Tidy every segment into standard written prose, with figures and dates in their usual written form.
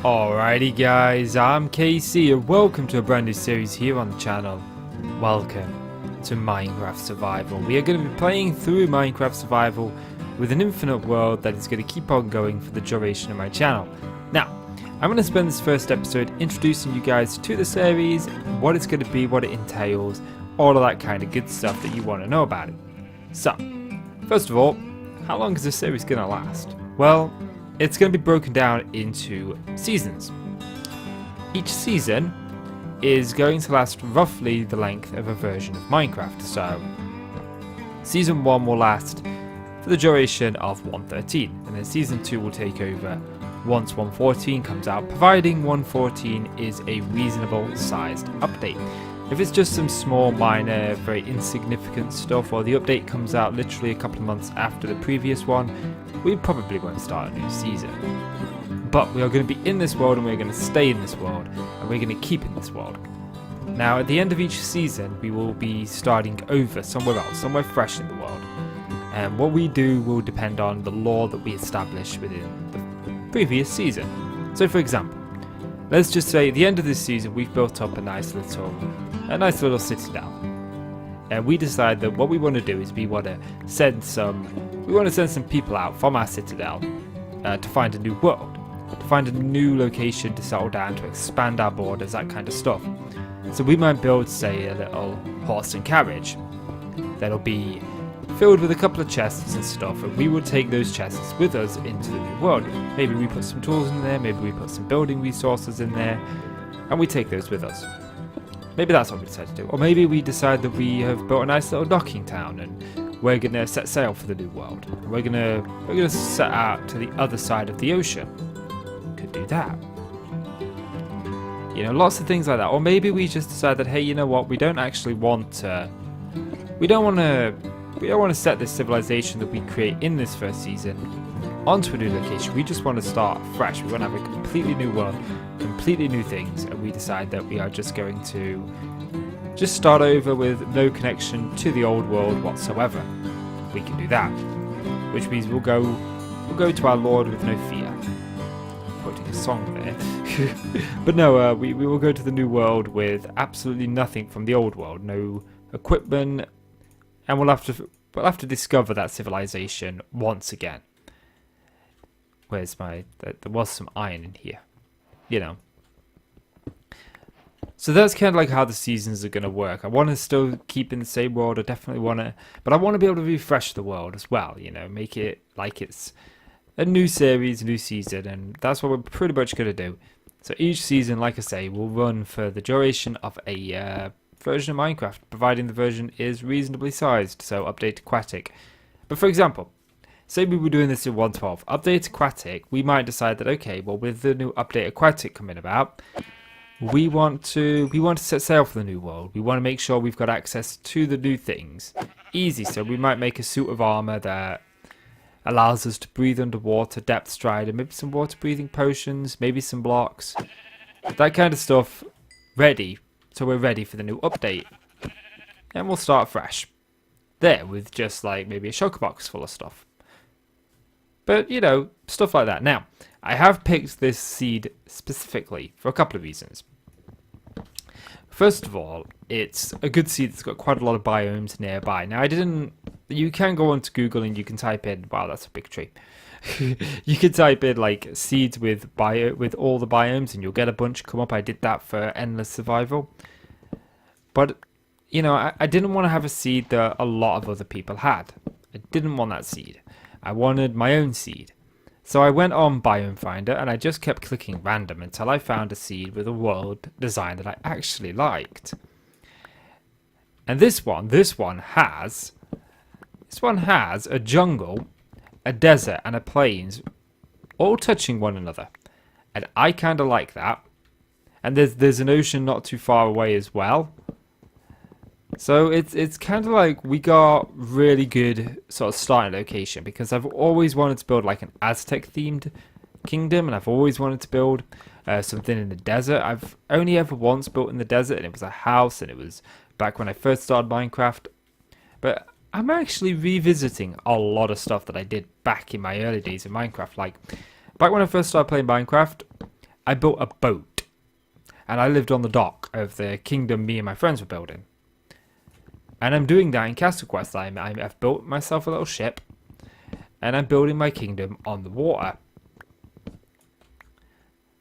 Alrighty guys, I'm KC and welcome to a brand new series here on the channel. Welcome to Minecraft Survival. We are going to be playing through Minecraft Survival with an infinite world that is going to keep on going for the duration of my channel. Now, I'm going to spend this first episode introducing you guys to the series, what it's going to be, what it entails, all of that kind of good stuff that you want to know about it. So, first of all, how long is this series going to last? Well, it's going to be broken down into seasons. Each season is going to last roughly the length of a version of Minecraft. So, Season 1 will last for the duration of 1.13, and then Season 2 will take over once 1.14 comes out, providing 1.14 is a reasonable sized update. If it's just some small, minor, very insignificant stuff, or the update comes out literally a couple of months after the previous one, we probably won't start a new season. But we are going to be in this world, and we're going to stay in this world, and we're going to keep in this world. Now, at the end of each season, we will be starting over somewhere else, somewhere fresh in the world. And what we do will depend on the lore that we establish within the previous season. So, for example, let's just say at the end of this season, we've built up a nice little citadel. And we decide that what we want to do is we want to send some people out from our citadel to find a new world, to find a new location to settle down, to expand our borders, that kind of stuff. So we might build, say, a little horse and carriage that'll be filled with a couple of chests and stuff, and we will take those chests with us into the new world. Maybe we put some tools in there, maybe we put some building resources in there, and we take those with us. Maybe that's what we decide to do. Or maybe we decide that we have built a nice little docking town and we're gonna set sail for the new world. We're gonna set out to the other side of the ocean. Could do that. You know, lots of things like that. Or maybe we just decide that, hey, you know what, we don't actually want to set this civilization that we create in this first season onto a new location. We just want to start fresh. We want to have a completely new world, completely new things, and we decide that we are just going to start over with no connection to the old world whatsoever. We can do that, which means we'll go to our Lord with no fear. Quoting a song there. But no, we will go to the new world with absolutely nothing from the old world, no equipment, and we'll have to discover that civilization once again. Where's my... There was some iron in here. You know. So that's kind of like how the seasons are going to work. I want to still keep in the same world. I definitely want to... But I want to be able to refresh the world as well. You know, make it like it's a new series, new season. And that's what we're pretty much going to do. So each season, like I say, will run for the duration of a version of Minecraft, providing the version is reasonably sized. So update aquatic. But for example... Say we were doing this in 1.12. Update Aquatic, we might decide that, okay, well, with the new Update Aquatic coming about, we want to set sail for the new world. We want to make sure we've got access to the new things. Easy, so we might make a suit of armor that allows us to breathe underwater, depth strider, maybe some water breathing potions, maybe some blocks. That kind of stuff ready, so we're ready for the new update. And we'll start fresh. There, with just like maybe a shulker box full of stuff. But, you know, stuff like that. Now, I have picked this seed specifically for a couple of reasons. First of all, it's a good seed that's got quite a lot of biomes nearby. Now, you can go onto Google and you can type in, wow, that's a big tree. You can type in, like, seeds with all the biomes and you'll get a bunch come up. I did that for Endless Survival. But, you know, I didn't want to have a seed that a lot of other people had. I didn't want that seed. I wanted my own seed. So I went on Biome Finder and I just kept clicking random until I found a seed with a world design that I actually liked. And this one has a jungle, a desert and a plains all touching one another. And I kind of like that. And there's an ocean not too far away as well. So it's kind of like we got really good sort of starting location, because I've always wanted to build like an Aztec themed kingdom, and I've always wanted to build something in the desert. I've only ever once built in the desert, and it was a house, and it was back when I first started Minecraft. But I'm actually revisiting a lot of stuff that I did back in my early days of Minecraft. Like back when I first started playing Minecraft, I built a boat. And I lived on the dock of the kingdom me and my friends were building. And I'm doing that in Castle Quest. I've built myself a little ship. And I'm building my kingdom on the water.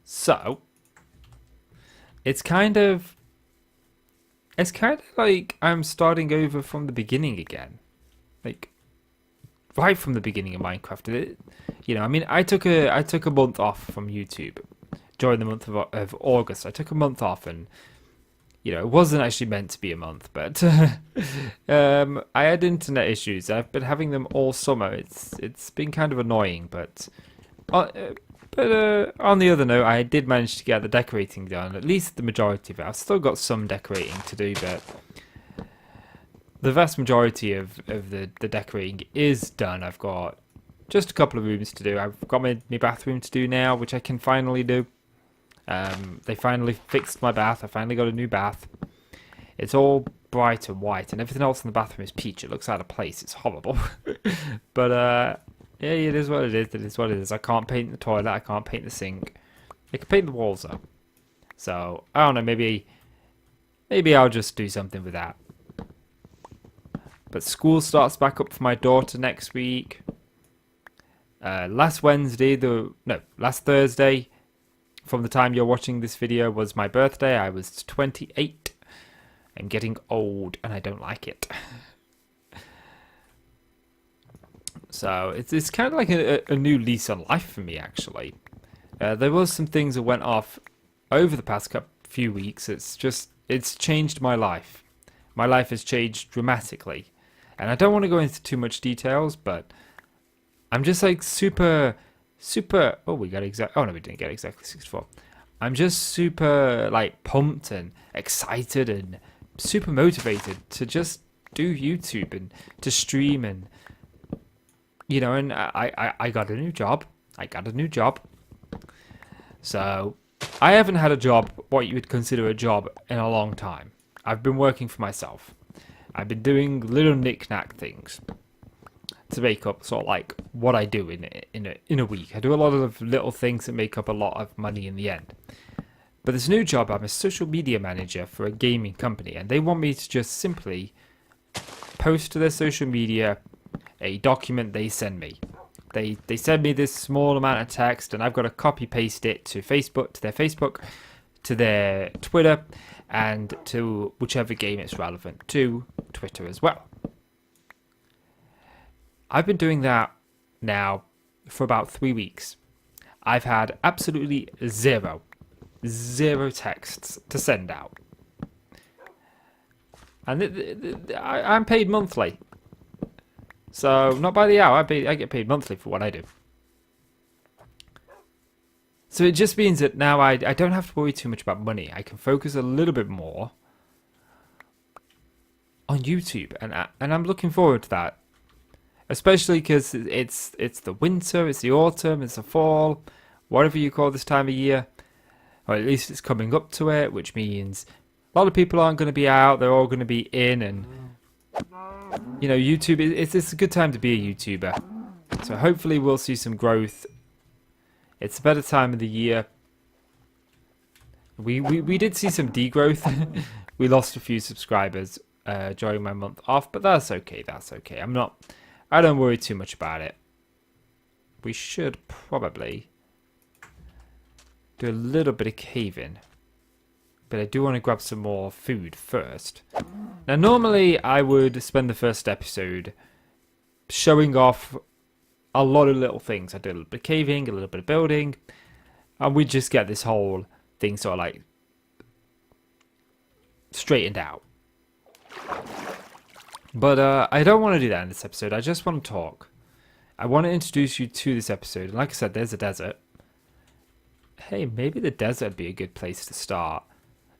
So, it's kind of like I'm starting over from the beginning again. Like, right from the beginning of Minecraft. I took a month off from YouTube during the month of August. I took a month off, and it wasn't actually meant to be a month, but I had internet issues. I've been having them all summer. It's been kind of annoying, but on the other note, I did manage to get the decorating done, at least the majority of it. I've still got some decorating to do, but the vast majority of the decorating is done. I've got just a couple of rooms to do. I've got my bathroom to do now, which I can finally do. They finally fixed my bath. I finally got a new bath. It's all bright and white, and everything else in the bathroom is peach. It looks out of place. It's horrible. But, yeah, it is what it is. It is what it is. I can't paint the toilet. I can't paint the sink. I can paint the walls, though. So, I don't know. Maybe I'll just do something with that. But school starts back up for my daughter next week. Last Thursday, from the time you're watching this video, was my birthday. I was 28. I'm getting old, and I don't like it. So it's kind of like a new lease on life for me, actually. There was some things that went off over the past few weeks. It's changed my life. My life has changed dramatically. And I don't want to go into too much details, but I'm just like super... Oh, we got oh no, we didn't get exactly 64. I'm just super like pumped and excited and super motivated to just do YouTube and to stream, and and I got a new job. So I haven't had a job, what you would consider a job, in a long time. I've been working for myself. I've been doing little knick-knack things to make up sort of like what I do in a week. I do a lot of little things that make up a lot of money in the end. But this new job, I'm a social media manager for a gaming company, and they want me to just simply post to their social media a document they send me. They send me this small amount of text, and I've got to copy paste it to their Facebook, to their Twitter, and to whichever game it's relevant to, Twitter as well. I've been doing that now for about 3 weeks. I've had absolutely zero texts to send out. And I'm paid monthly. So, not by the hour, I get paid monthly for what I do. So it just means that now I don't have to worry too much about money. I can focus a little bit more on YouTube, and I'm looking forward to that. Especially because it's the winter, it's the autumn, it's the fall, whatever you call this time of year. Or at least it's coming up to it, which means a lot of people aren't going to be out, they're all going to be in, and YouTube, it's a good time to be a YouTuber. So hopefully we'll see some growth. It's a better time of the year. We did see some degrowth. We lost a few subscribers during my month off, but that's okay. I don't worry too much about it. We should probably do a little bit of caving, but I do want to grab some more food first. Now, normally I would spend the first episode showing off a lot of little things. I do a little bit of caving, a little bit of building, and we just get this whole thing sort of like straightened out. But I don't want to do that in this episode. I just want to talk. I want to introduce you to this episode. And like I said, there's a desert. Hey, maybe the desert would be a good place to start.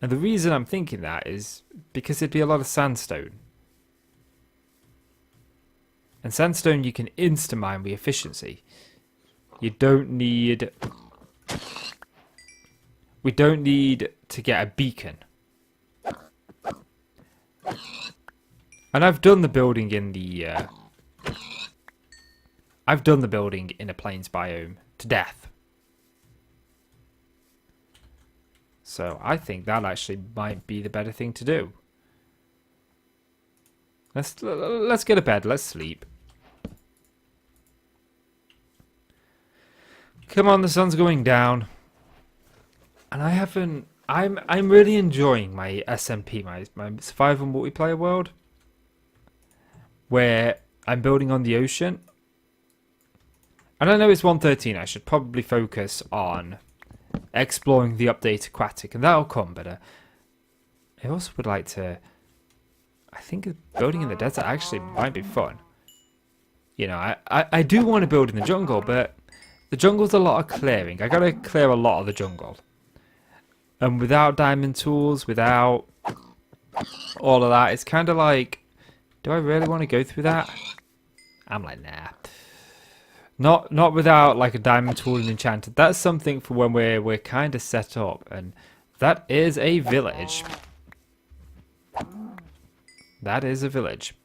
And the reason I'm thinking that is because it'd be a lot of sandstone. And sandstone you can insta-mine with efficiency. We don't need to get a beacon. And I've done the building in a plains biome to death. So I think that actually might be the better thing to do. Let's get to bed. Let's sleep. Come on, the sun's going down. And I haven't... I'm really enjoying my SMP, my survival multiplayer world, where I'm building on the ocean. And I know it's 1:13. I should probably focus on exploring the update aquatic, and that'll come. But I also would like to... I think building in the desert actually might be fun. You know, I do want to build in the jungle, but the jungle's a lot of clearing. I gotta clear a lot of the jungle. And without diamond tools, without all of that, it's kind of like, do I really want to go through that? I'm like, nah. Not without like a diamond tool and enchanted. That's something for when we're kind of set up, and that is a village. That is a village.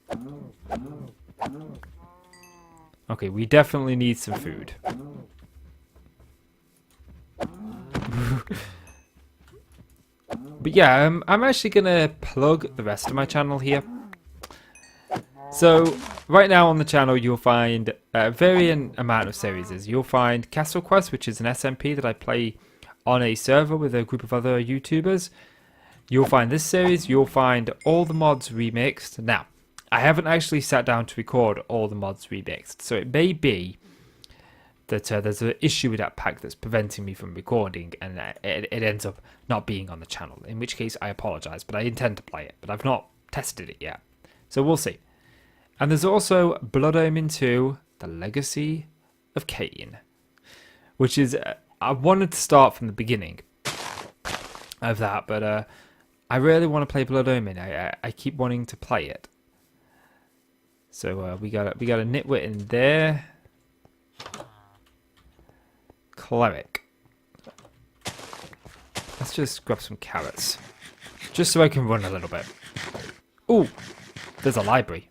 Okay, we definitely need some food. But yeah, I'm actually going to plug the rest of my channel here. So, right now on the channel you'll find a varying amount of series. You'll find Castle Quest, which is an SMP that I play on a server with a group of other YouTubers. You'll find this series, you'll find all the mods remixed. Now, I haven't actually sat down to record all the mods remixed, so it may be that there's an issue with that pack that's preventing me from recording, and it ends up not being on the channel, in which case I apologise, but I intend to play it, but I've not tested it yet. So we'll see. And there's also Blood Omen 2, The Legacy of Cain, which is, I wanted to start from the beginning of that, but I really want to play Blood Omen. I keep wanting to play it. So we got a nitwit in there. Cleric. Let's just grab some carrots, just so I can run a little bit. Ooh, there's a library.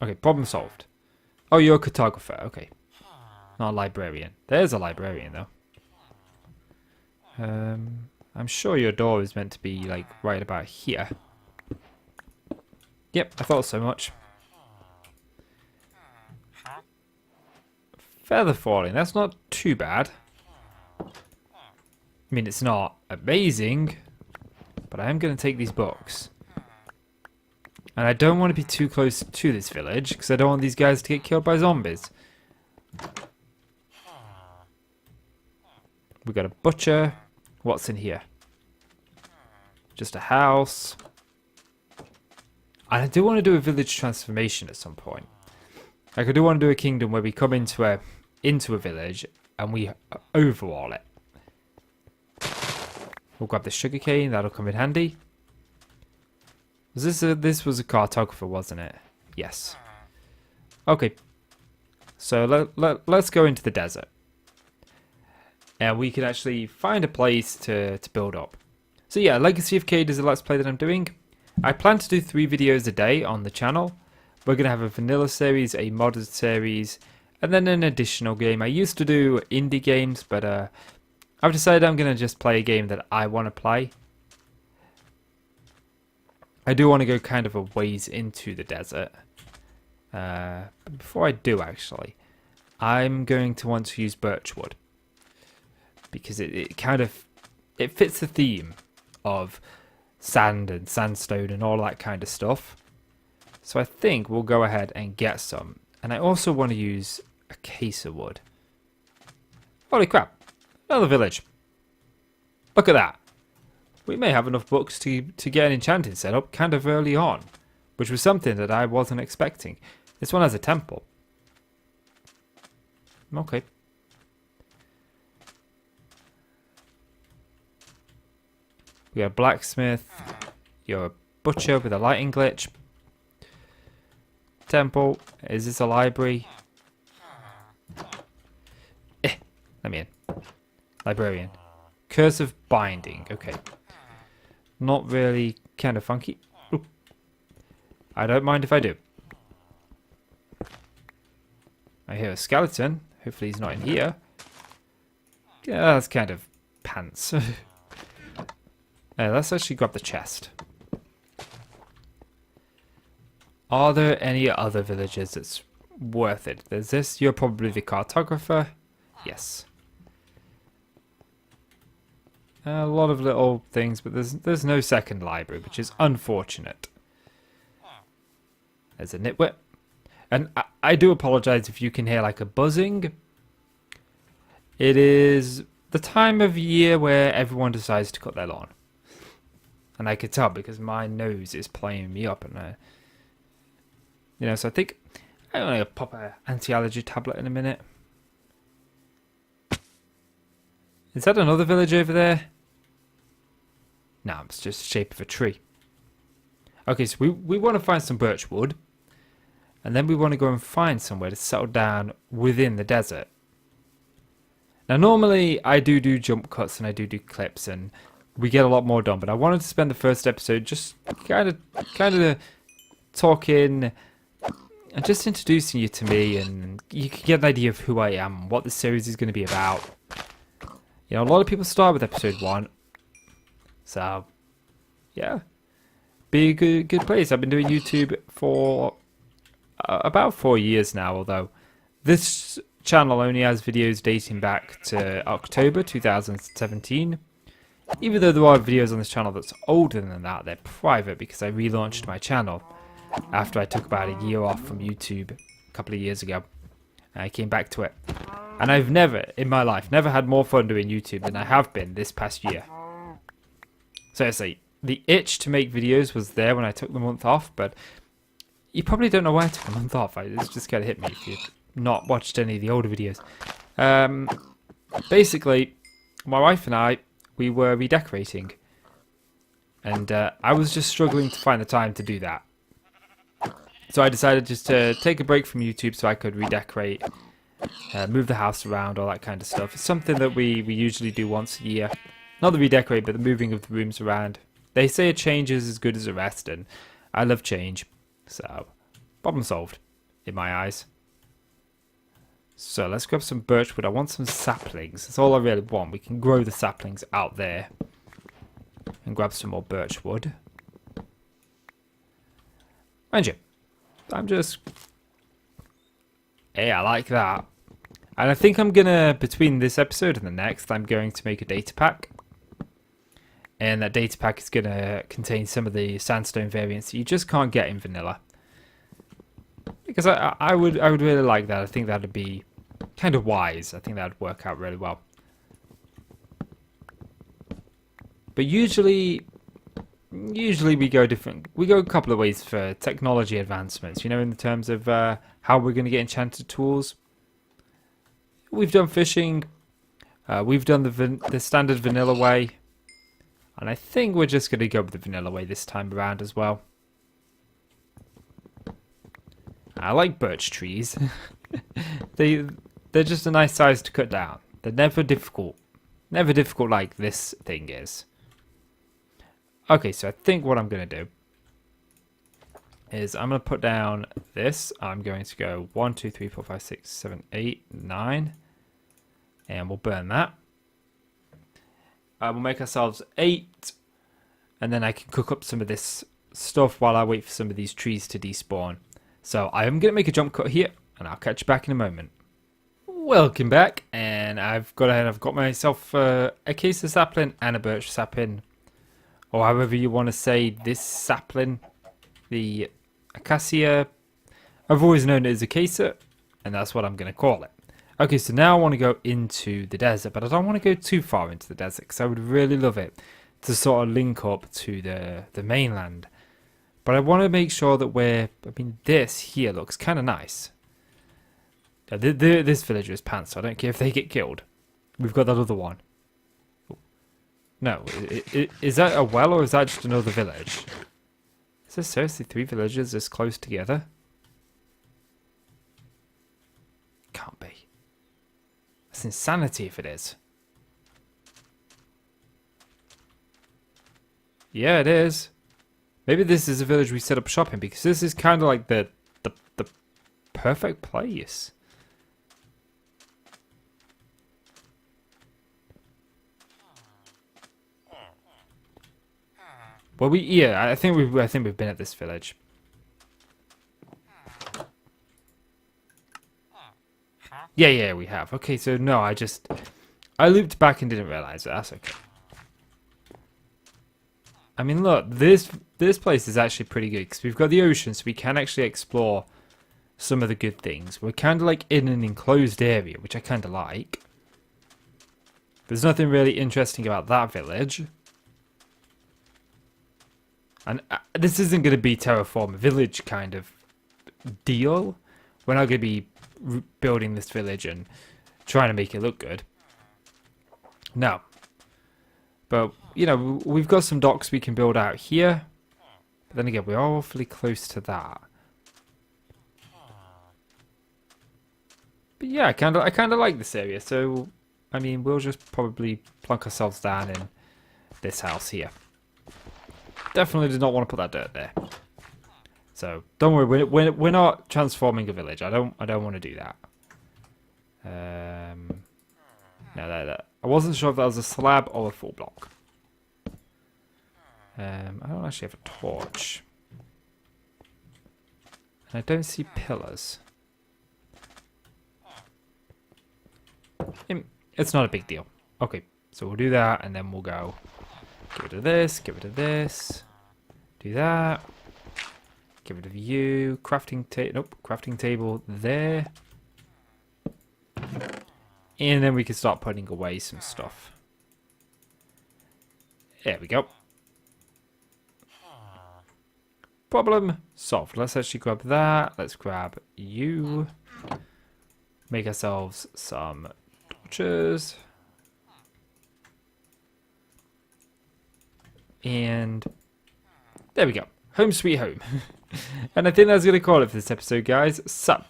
Okay, problem solved. Oh, you're a cartographer. Okay, not a librarian. There's a librarian though. I'm sure your door is meant to be like right about here. Yep, I thought so much. Feather falling, that's not too bad. I mean, it's not amazing, but I am going to take these books. And I don't want to be too close to this village, because I don't want these guys to get killed by zombies. We got a butcher. What's in here? Just a house. And I do want to do a village transformation at some point. Like, I do want to do a kingdom where we come into a village and we overhaul it. We'll grab the sugarcane, that'll come in handy. This was a cartographer, wasn't it? Yes. Okay. So let's go into the desert. And we can actually find a place to build up. So yeah, Legacy of Cain is a let's play that I'm doing. I plan to do 3 videos a day on the channel. We're going to have a vanilla series, a modded series, and then an additional game. I used to do indie games, but I've decided I'm going to just play a game that I want to play. I do want to go kind of a ways into the desert. But before I do, actually, I'm going to want to use birchwood. Because it fits the theme of sand and sandstone and all that kind of stuff. So I think we'll go ahead and get some. And I also want to use a case of wood. Holy crap. Another village. Look at that. We may have enough books to get an enchanting set up kind of early on. Which was something that I wasn't expecting. This one has a temple. Okay. We got a blacksmith. You're a butcher with a lighting glitch. Temple. Is this a library? Let me in. Librarian. Curse of Binding. Okay. Not really kind of funky. Ooh. I don't mind if I do. I hear a skeleton. Hopefully he's not in here. Yeah, that's kind of pants. Let's actually grab the chest. Are there any other villages that's worth it? There's this. You're probably the cartographer. Yes. A lot of little things, but there's no second library, which is unfortunate. There's a nitwit. And I do apologize if you can hear like a buzzing. It is the time of year where everyone decides to cut their lawn. And I could tell because my nose is playing me up. And you know, so I think I'm going to pop an anti-allergy tablet in a minute. Is that another village over there? No, it's just the shape of a tree. Okay, so we want to find some birch wood. And then we want to go and find somewhere to settle down within the desert. Now, normally I do jump cuts and I do clips and we get a lot more done. But I wanted to spend the first episode just kind of talking and just introducing you to me, and you can get an idea of who I am, what the series is going to be about. You know, a lot of people start with episode 1. So, yeah. Be a good place. I've been doing YouTube for about 4 years now, although this channel only has videos dating back to October 2017. Even though there are videos on this channel that's older than that, they're private because I relaunched my channel after I took about a year off from YouTube a couple of years ago. And I came back to it. And I've never, in my life, never had more fun doing YouTube than I have been this past year. Seriously, the itch to make videos was there when I took the month off, but you probably don't know why I took a month off. It's just kind of hit me if you've not watched any of the older videos. Basically, my wife and I, we were redecorating. And I was just struggling to find the time to do that. So I decided just to take a break from YouTube so I could redecorate, move the house around, all that kind of stuff. It's something that we usually do once a year. Not the redecorate, but the moving of the rooms around. They say a change is as good as a rest, and I love change. So, problem solved, in my eyes. So, let's grab some birchwood. I want some saplings. That's all I really want. We can grow the saplings out there. And grab some more birchwood. Mind you, I'm just... Hey, I like that. And I think I'm going to, between this episode and the next, I'm going to make a data pack. And that data pack is going to contain some of the sandstone variants that you just can't get in vanilla. Because I would really like that. I think that would be kind of wise. I think that would work out really well. But usually we go different. We go a couple of ways for technology advancements. You know, in terms of how we're going to get enchanted tools. We've done fishing. We've done the standard vanilla way. And I think we're just going to go with the vanilla way this time around as well. I like birch trees. They're just a nice size to cut down. They're never difficult. Never difficult like this thing is. Okay, so I think what I'm going to do is I'm going to put down this. I'm going to go 1, 2, 3, 4, 5, 6, 7, 8, 9. And we'll burn that. We'll make ourselves 8. And then I can cook up some of this stuff while I wait for some of these trees to despawn. So I am going to make a jump cut here. And I'll catch you back in a moment. Welcome back. And I've got myself a case of sapling and a birch sapling. Or however you want to say this sapling. The acacia. I've always known it as acacia. And that's what I'm going to call it. Okay, so now I want to go into the desert, but I don't want to go too far into the desert because I would really love it to sort of link up to the mainland. But I want to make sure that this here looks kind of nice. This villager is pants, so I don't care if they get killed. We've got that other one. No, is that a well or is that just another village? Is there seriously 3 villages this close together? Can't be. That's insanity if it is. Yeah, it is. Maybe this is a village we set up shop in because this is kind of like the perfect place. Well, yeah, I think we've been at this village. Yeah, we have. Okay, so no, I looped back and didn't realize it. That's okay. I mean, look, this place is actually pretty good because we've got the ocean, so we can actually explore some of the good things. We're kind of like in an enclosed area, which I kind of like. There's nothing really interesting about that village. And this isn't going to be terraform a village kind of deal. We're not going to be building this village and trying to make it look good. No. But, you know, we've got some docks we can build out here. But then again, we're awfully close to that. But yeah, I kind of like this area. So, I mean, we'll just probably plunk ourselves down in this house here. Definitely did not want to put that dirt there. So don't worry, we're not transforming a village. I don't want to do that. No, that I wasn't sure if that was a slab or a full block. I don't actually have a torch, and I don't see pillars. It's not a big deal. Okay, so we'll do that, and then we'll go. Get rid of this. Get rid of this. Do that. Get rid of you. Crafting table. Nope. Crafting table there. And then we can start putting away some stuff. There we go. Problem solved. Let's actually grab that. Let's grab you. Make ourselves some torches. And there we go. Home sweet home. And I think that's going to call it for this episode, guys. So,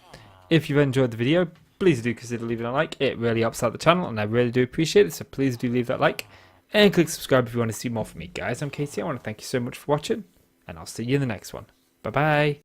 if you've enjoyed the video, please do consider leaving a like. It really helps out the channel, and I really do appreciate it. So please do leave that like. And click subscribe if you want to see more from me, guys. I'm Casey. I want to thank you so much for watching, and I'll see you in the next one. Bye-bye.